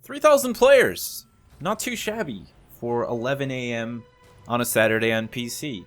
3,000 players. Not too shabby for 11 a.m. on a Saturday on PC.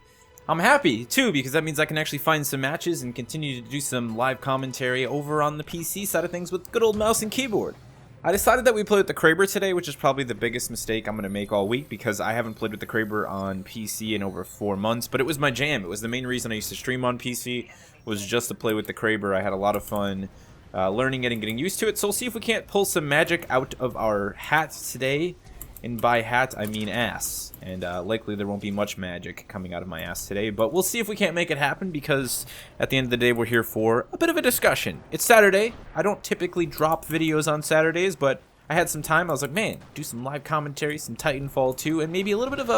I'm happy, too, because that means I can actually find some matches and continue to do some live commentary over on the PC side of things with good old mouse and keyboard. I decided that we play with the Kraber today, which is probably the biggest mistake I'm going to make all week because I haven't played with the Kraber on PC in over 4 months, but it was my jam. It was the main reason I used to stream on PC, was just to play with the Kraber. I had a lot of fun learning it and getting used to it, so we'll see if we can't pull some magic out of our hats today. And by hat, I mean ass. And likely there won't be much magic coming out of my ass today, but we'll see if we can't make it happen because at the end of the day, we're here for a bit of a discussion. It's Saturday. I don't typically drop videos on Saturdays, but I had some time. I was like, man, do some live commentary, some Titanfall 2, and maybe a little bit of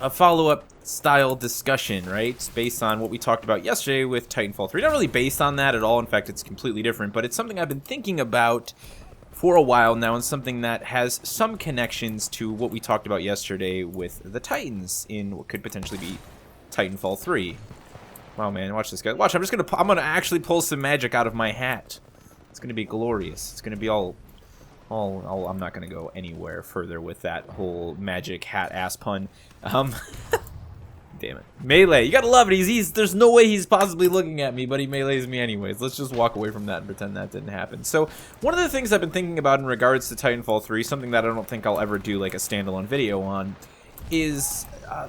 a follow-up style discussion, right? Based on what we talked about yesterday with Titanfall 3. Not really based on that at all. In fact, it's completely different, but it's something I've been thinking about for a while now, and something that has some connections to what we talked about yesterday with the Titans in what could potentially be Titanfall 3. Wow, man, watch this guy. Watch, I'm gonna actually pull some magic out of my hat. It's gonna be glorious. It's gonna be all I'm not gonna go anywhere further with that whole magic hat ass pun. Damn it. Melee, you gotta love it. There's no way he's possibly looking at me, but he melees me anyways. Let's just walk away from that and pretend that didn't happen. So, one of the things I've been thinking about in regards to Titanfall 3, something that I don't think I'll ever do like a standalone video on, is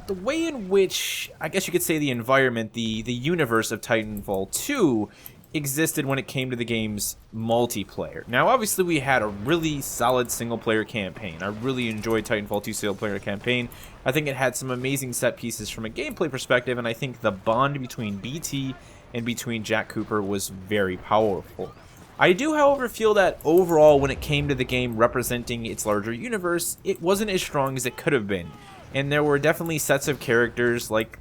the way in which, I guess you could say the environment, the universe of Titanfall 2 existed when it came to the game's multiplayer. Now, obviously, we had a really solid single-player campaign. I really enjoyed Titanfall 2 single-player campaign. I think it had some amazing set pieces from a gameplay perspective, and I think the bond between BT and between Jack Cooper was very powerful. I do, however, feel that overall, when it came to the game representing its larger universe, it wasn't as strong as it could have been. And there were definitely sets of characters like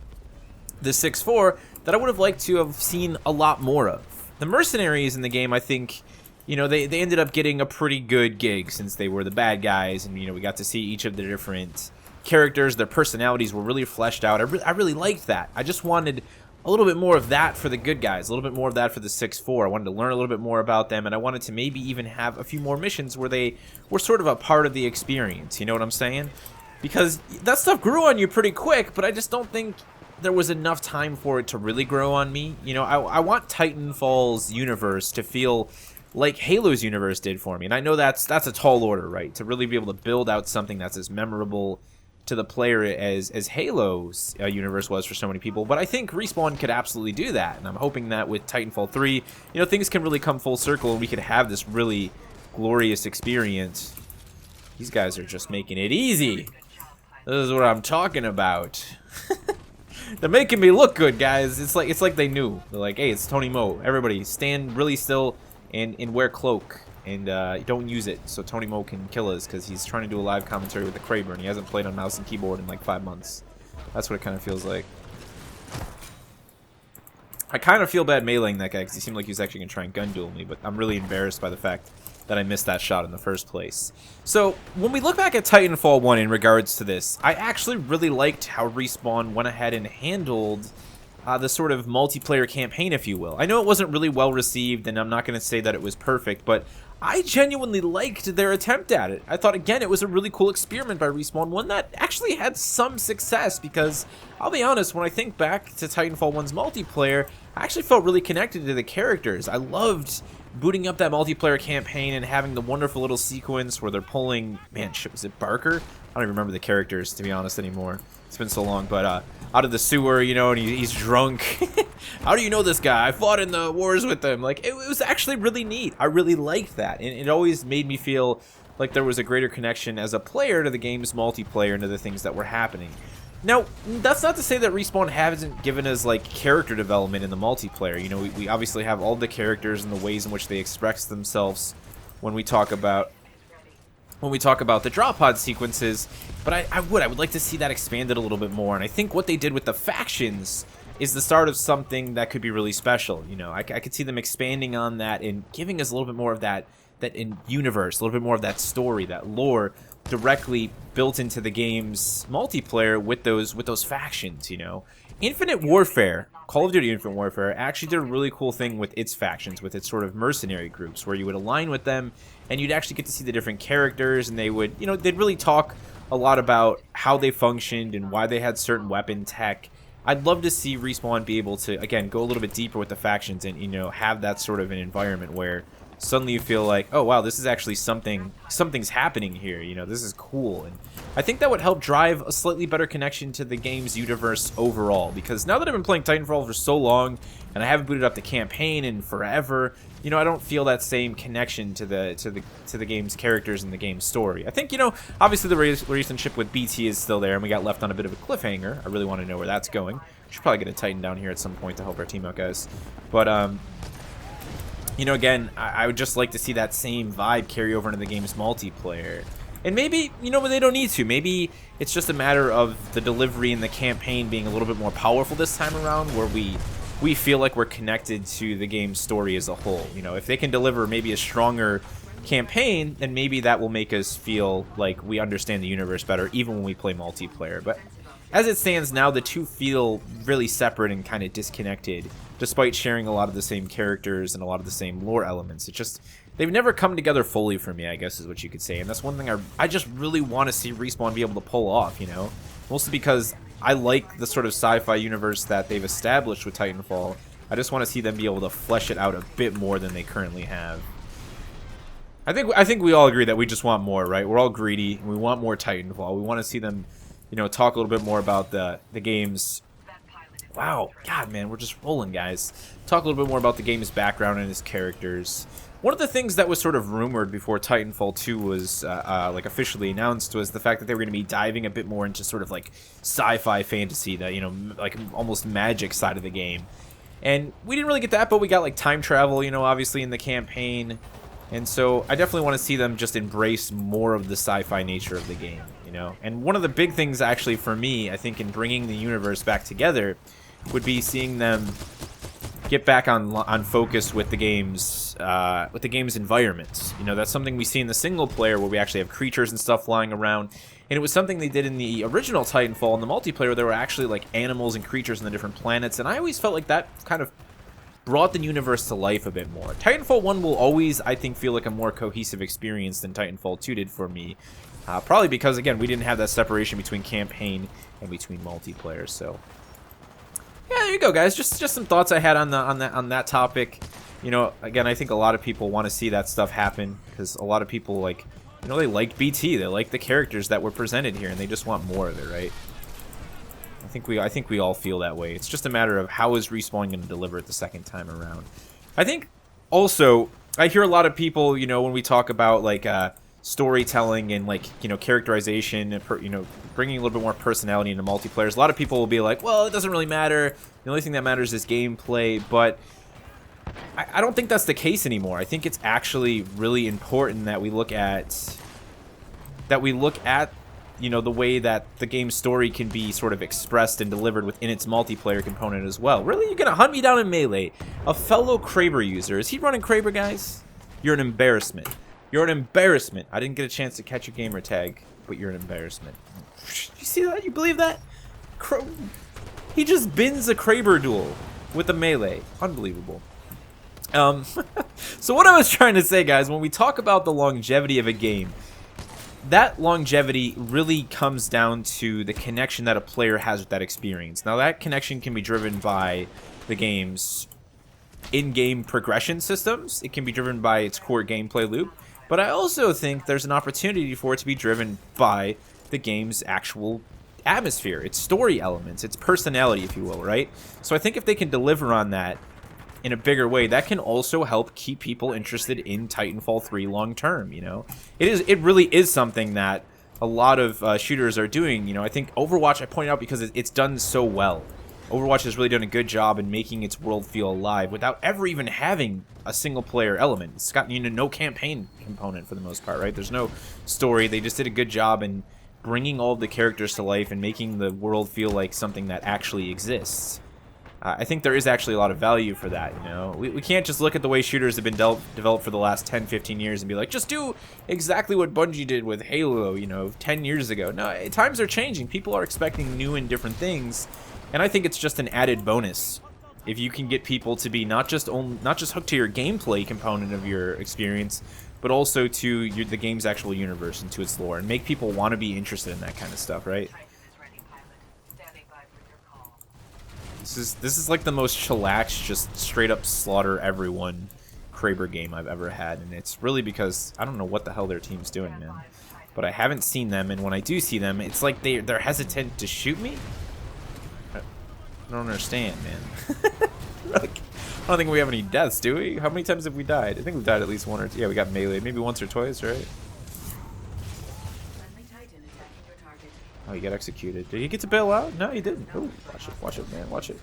the 6-4 that I would have liked to have seen a lot more of. The mercenaries in the game, I think, you know, they ended up getting a pretty good gig since they were the bad guys, and, you know, we got to see each of the different characters. Their personalities were really fleshed out. I really liked that. I just wanted a little bit more of that for the good guys, a little bit more of that for the 6-4. I wanted to learn a little bit more about them, and I wanted to maybe even have a few more missions where they were sort of a part of the experience, you know what I'm saying? Because that stuff grew on you pretty quick, but I just don't think there was enough time for it to really grow on me. You know, I want Titanfall's universe to feel like Halo's universe did for me. And I know that's a tall order, right? To really be able to build out something that's as memorable to the player as Halo's universe was for so many people. But I think Respawn could absolutely do that. And I'm hoping that with Titanfall 3, you know, things can really come full circle and we could have this really glorious experience. These guys are just making it easy. This is what I'm talking about. They're making me look good, guys. It's like they knew. They're like, hey, it's Tony Mo. Everybody, stand really still and wear cloak. And don't use it so Tony Mo can kill us because he's trying to do a live commentary with the Kraber and he hasn't played on mouse and keyboard in like 5 months. That's what it kind of feels like. I kind of feel bad meleeing that guy because he seemed like he was actually going to try and gun duel me, but I'm really embarrassed by the fact that I missed that shot in the first place. So, when we look back at Titanfall 1 in regards to this, I actually really liked how Respawn went ahead and handled the sort of multiplayer campaign, if you will. I know it wasn't really well received, and I'm not going to say that it was perfect, but I genuinely liked their attempt at it. I thought, again, it was a really cool experiment by Respawn, one that actually had some success, because I'll be honest, when I think back to Titanfall 1's multiplayer, I actually felt really connected to the characters. I loved booting up that multiplayer campaign and having the wonderful little sequence where they're pulling, man, shit, was it Barker? I don't even remember the characters, to be honest, anymore. It's been so long, but out of the sewer, you know, and he's drunk. How do you know this guy? I fought in the wars with him. Like, it was actually really neat. I really liked that, and it always made me feel like there was a greater connection as a player to the game's multiplayer and to the things that were happening. Now, that's not to say that Respawn hasn't given us, like, character development in the multiplayer. You know, we obviously have all the characters and the ways in which they express themselves when we talk about the drop pod sequences, but I would like to see that expanded a little bit more, and I think what they did with the factions is the start of something that could be really special. You know, I could see them expanding on that and giving us a little bit more of that in universe, a little bit more of that story, that lore, directly built into the game's multiplayer with those factions, you know. Infinite Warfare, Call of Duty Infinite Warfare, actually did a really cool thing with its factions, with its sort of mercenary groups, where you would align with them, and you'd actually get to see the different characters, and they would, you know, they'd really talk a lot about how they functioned and why they had certain weapon tech. I'd love to see Respawn be able to, again, go a little bit deeper with the factions and, you know, have that sort of an environment where suddenly you feel like, oh wow, this is actually something's happening here, you know, this is cool. And I think that would help drive a slightly better connection to the game's universe overall, because now that I've been playing Titanfall for so long and I haven't booted up the campaign in forever, you know, I don't feel that same connection to the game's characters and the game's story. I think, you know, obviously the relationship with BT is still there, and we got left on a bit of a cliffhanger. I really want to know where that's going. Should probably get a Titan down here at some point to help our team out, guys. But you know, again, I would just like to see that same vibe carry over into the game's multiplayer. And maybe, you know, they don't need to. Maybe it's just a matter of the delivery and the campaign being a little bit more powerful this time around, where we feel like we're connected to the game's story as a whole. You know, if they can deliver maybe a stronger campaign, then maybe that will make us feel like we understand the universe better, even when we play multiplayer. But as it stands now, the two feel really separate and kind of disconnected, despite sharing a lot of the same characters and a lot of the same lore elements. It's just, they've never come together fully for me, I guess is what you could say. And that's one thing I just really want to see Respawn be able to pull off, you know? Mostly because I like the sort of sci-fi universe that they've established with Titanfall. I just want to see them be able to flesh it out a bit more than they currently have. I think we all agree that we just want more, right? We're all greedy, and we want more Titanfall. We want to see them, you know, talk a little bit more about the game's... Wow, God, man, we're just rolling, guys. Talk a little bit more about the game's background and its characters. One of the things that was sort of rumored before Titanfall 2 was like officially announced was the fact that they were going to be diving a bit more into sort of like sci-fi fantasy, that, you know, like almost magic side of the game. And we didn't really get that, but we got like time travel, you know, obviously in the campaign. And so I definitely want to see them just embrace more of the sci-fi nature of the game, you know. And one of the big things actually for me, I think, in bringing the universe back together would be seeing them get back on focus with the game's environments. You know, that's something we see in the single player, where we actually have creatures and stuff flying around. And it was something they did in the original Titanfall in the multiplayer, where there were actually like animals and creatures on the different planets. And I always felt like that kind of brought the universe to life a bit more. Titanfall 1 will always, I think, feel like a more cohesive experience than Titanfall 2 did for me. Probably because, again, we didn't have that separation between campaign and between multiplayer. So yeah, there you go, guys. Just some thoughts I had on that topic. You know, again, I think a lot of people want to see that stuff happen, because a lot of people, like, you know, they liked BT, they like the characters that were presented here, and they just want more of it, right? I think we all feel that way. It's just a matter of how is Respawn going to deliver it the second time around. I think also I hear a lot of people, you know, when we talk about like storytelling and, like, you know, characterization and you know, bringing a little bit more personality into multiplayers, a lot of people will be like, well, it doesn't really matter. The only thing that matters is gameplay. But I don't think that's the case anymore. I think it's actually really important that we look at you know, the way that the game's story can be sort of expressed and delivered within its multiplayer component as well. Really? You're gonna hunt me down in melee? A fellow Kraber user. Is he running Kraber, guys? You're an embarrassment. You're an embarrassment. I didn't get a chance to catch your gamer tag, but you're an embarrassment. You see that? You believe that? He just bins a Kraber duel with a melee. Unbelievable. So what I was trying to say, guys, when we talk about the longevity of a game, that longevity really comes down to the connection that a player has with that experience. Now, that connection can be driven by the game's in-game progression systems. It can be driven by its core gameplay loop. But I also think there's an opportunity for it to be driven by the game's actual atmosphere, its story elements, its personality, if you will, right? So I think if they can deliver on that in a bigger way, that can also help keep people interested in Titanfall 3 long term, you know? It really is something that a lot of shooters are doing, you know? I think Overwatch, I pointed out because it's done so well. Overwatch has really done a good job in making its world feel alive without ever even having a single player element. It's got, you know, no campaign component for the most part, right? There's no story. They just did a good job in bringing all of the characters to life and making the world feel like something that actually exists. I think there is actually a lot of value for that, you know? We can't just look at the way shooters have been developed for the last 10, 15 years and be like, just do exactly what Bungie did with Halo, you know, 10 years ago. No, times are changing. People are expecting new and different things, and I think it's just an added bonus if you can get people to be not just hooked to your gameplay component of your experience, but also to the game's actual universe and to its lore, and make people want to be interested in that kind of stuff, right? This is like the most chillax, just straight up slaughter everyone Kraber game I've ever had, and it's really because I don't know what the hell their team's doing, man. But I haven't seen them, and when I do see them, it's like they're hesitant to shoot me. I don't understand, man. Like, I don't think we have any deaths, do we? How many times have we died? I think we've died at least one or two. Yeah, we got melee, maybe once or twice, right? Oh, he got executed. Did he get to bail out? No, he didn't. Oh, watch it, man, watch it.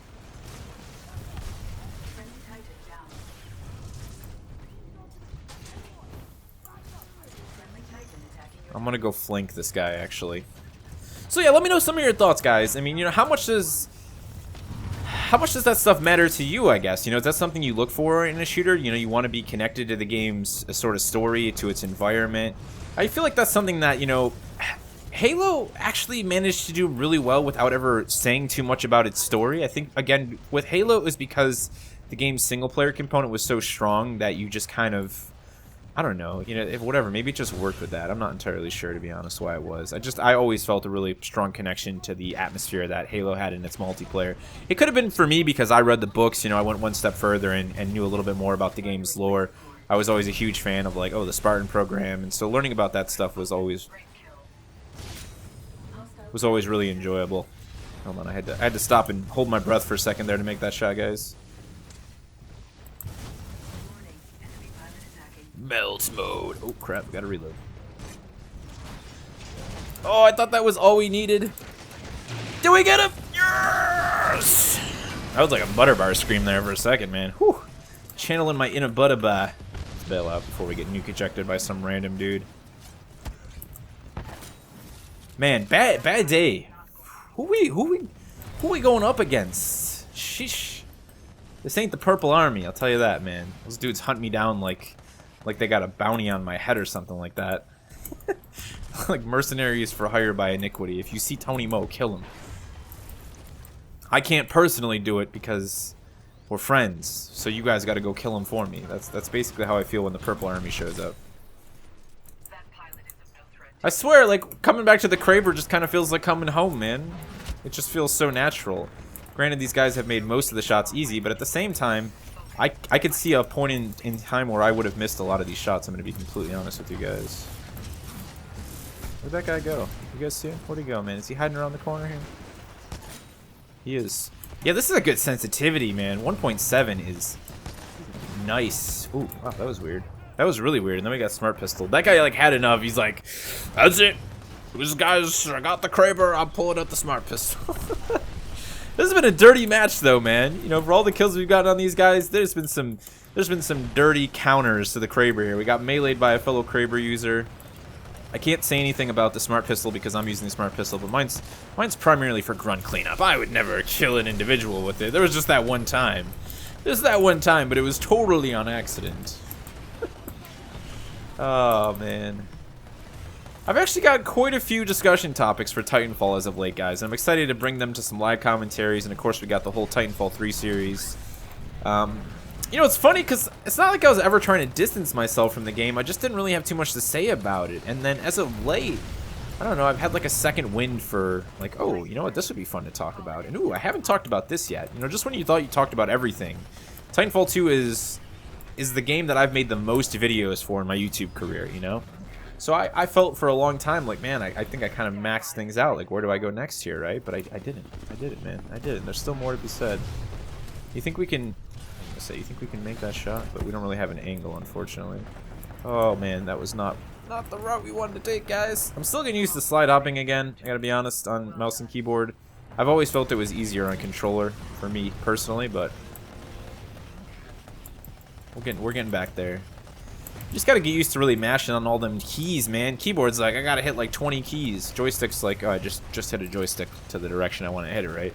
I'm gonna go flank this guy, actually. So yeah, let me know some of your thoughts, guys. I mean, you know, how much does that stuff matter to you, I guess? You know, is that something you look for in a shooter? You know, you want to be connected to the game's sort of story, to its environment. I feel like that's something that, you know, Halo actually managed to do really well without ever saying too much about its story. I think, again, with Halo, it was because the game's single-player component was so strong that you just kind of, I don't know, you know, whatever, maybe it just worked with that. I'm not entirely sure, to be honest, why it was. I always felt a really strong connection to the atmosphere that Halo had in its multiplayer. It could have been for me because I read the books, you know, I went one step further and knew a little bit more about the game's lore. I was always a huge fan of, like, oh, the Spartan program, and so learning about that stuff was always really enjoyable. Hold on, I had to stop and hold my breath for a second there to make that shot, guys. Melt mode. Oh crap, gotta reload. Oh, I thought that was all we needed. Did we get him? Yes! That was like a butterbar scream there for a second, man. Whew. Channeling my inner butterbar. Let's bail out before we get nuke ejected by some random dude. Man, bad day. Who we going up against? Sheesh. This ain't the Purple Army, I'll tell you that, man. Those dudes hunt me down like they got a bounty on my head or something like that. Like mercenaries for hire by iniquity. If you see Tony Mo, kill him. I can't personally do it because we're friends, so you guys got to go kill him for me. That's basically how I feel when the Purple Army shows up. I swear, like, coming back to the Kraber just kind of feels like coming home, man. It just feels so natural. Granted, these guys have made most of the shots easy, but at the same time, I could see a point in time where I would have missed a lot of these shots. I'm going to be completely honest with you guys. Where'd that guy go? You guys see him? Where'd he go, man? Is he hiding around the corner here? He is. Yeah, this is a good sensitivity, man. 1.7 is nice. Ooh, wow, that was weird. That was really weird. And then we got Smart Pistol. That guy, like, had enough. He's like, that's it. These guys, I got the Kraber. I'm pulling out the Smart Pistol. This has been a dirty match, though, man. You know, for all the kills we've got on these guys, there's been some dirty counters to the Kraber here. We got meleeed by a fellow Kraber user. I can't say anything about the Smart Pistol because I'm using the Smart Pistol, but mine's primarily for grunt cleanup. I would never kill an individual with it. There was just that one time. Just that one time, but it was totally on accident. Oh, man. I've actually got quite a few discussion topics for Titanfall as of late, guys. I'm excited to bring them to some live commentaries, and of course we got the whole Titanfall 3 series. You know, it's funny because it's not like I was ever trying to distance myself from the game. I just didn't really have too much to say about it. And then as of late, I don't know, I've had like a second wind for like, oh, you know what, this would be fun to talk about. And ooh, I haven't talked about this yet. You know, just when you thought you talked about everything, Titanfall 2 is the game that I've made the most videos for in my YouTube career, you know? So I felt for a long time like, man, I think I kind of maxed things out. Like, where do I go next here, right? But I didn't. I did it, man. I did it. There's still more to be said. You think we can... you think we can make that shot? But we don't really have an angle, unfortunately. Oh, man, that was not the route we wanted to take, guys. I'm still going to use the slide hopping again, I gotta be honest, on mouse and keyboard. I've always felt it was easier on controller for me, personally, but... We're getting back there. You just gotta get used to really mashing on all them keys, man. Keyboard's like, I gotta hit like 20 keys. Joystick's like, oh, I just hit a joystick to the direction I want to hit it, right?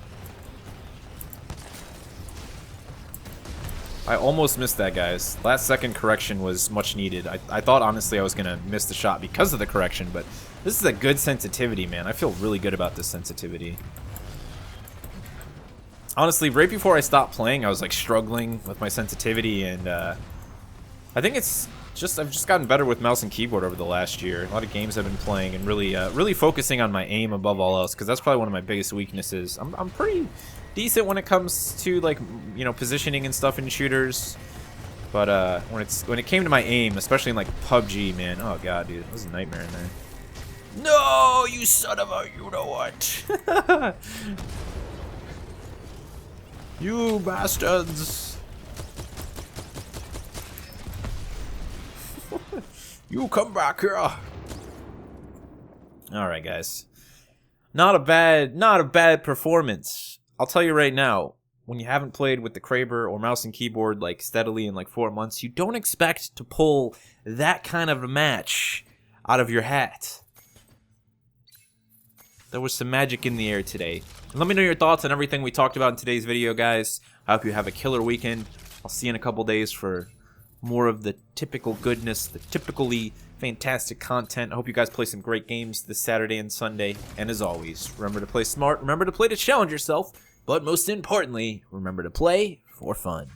I almost missed that, guys. Last second correction was much needed. I thought, honestly, I was going to miss the shot because of the correction, but this is a good sensitivity, man. I feel really good about this sensitivity. Honestly, right before I stopped playing, I was like struggling with my sensitivity, and I think it's just I've just gotten better with mouse and keyboard over the last year. A lot of games I've been playing and really focusing on my aim above all else, because that's probably one of my biggest weaknesses. I'm pretty decent when it comes to, like, you know, positioning and stuff in shooters, but when it came to my aim, especially in like PUBG, man, oh god, dude, it was a nightmare in there. No, you son of a, you know what? You bastards! You come back here! Alright, guys. Not a bad performance. I'll tell you right now, when you haven't played with the Kraber or mouse and keyboard like steadily in like 4 months, you don't expect to pull that kind of a match out of your hat. There was some magic in the air today. Let me know your thoughts on everything we talked about in today's video, guys. I hope you have a killer weekend. I'll see you in a couple days for more of the typical goodness, the typically fantastic content. I hope you guys play some great games this Saturday and Sunday. And as always, remember to play smart, remember to play to challenge yourself, but most importantly, remember to play for fun.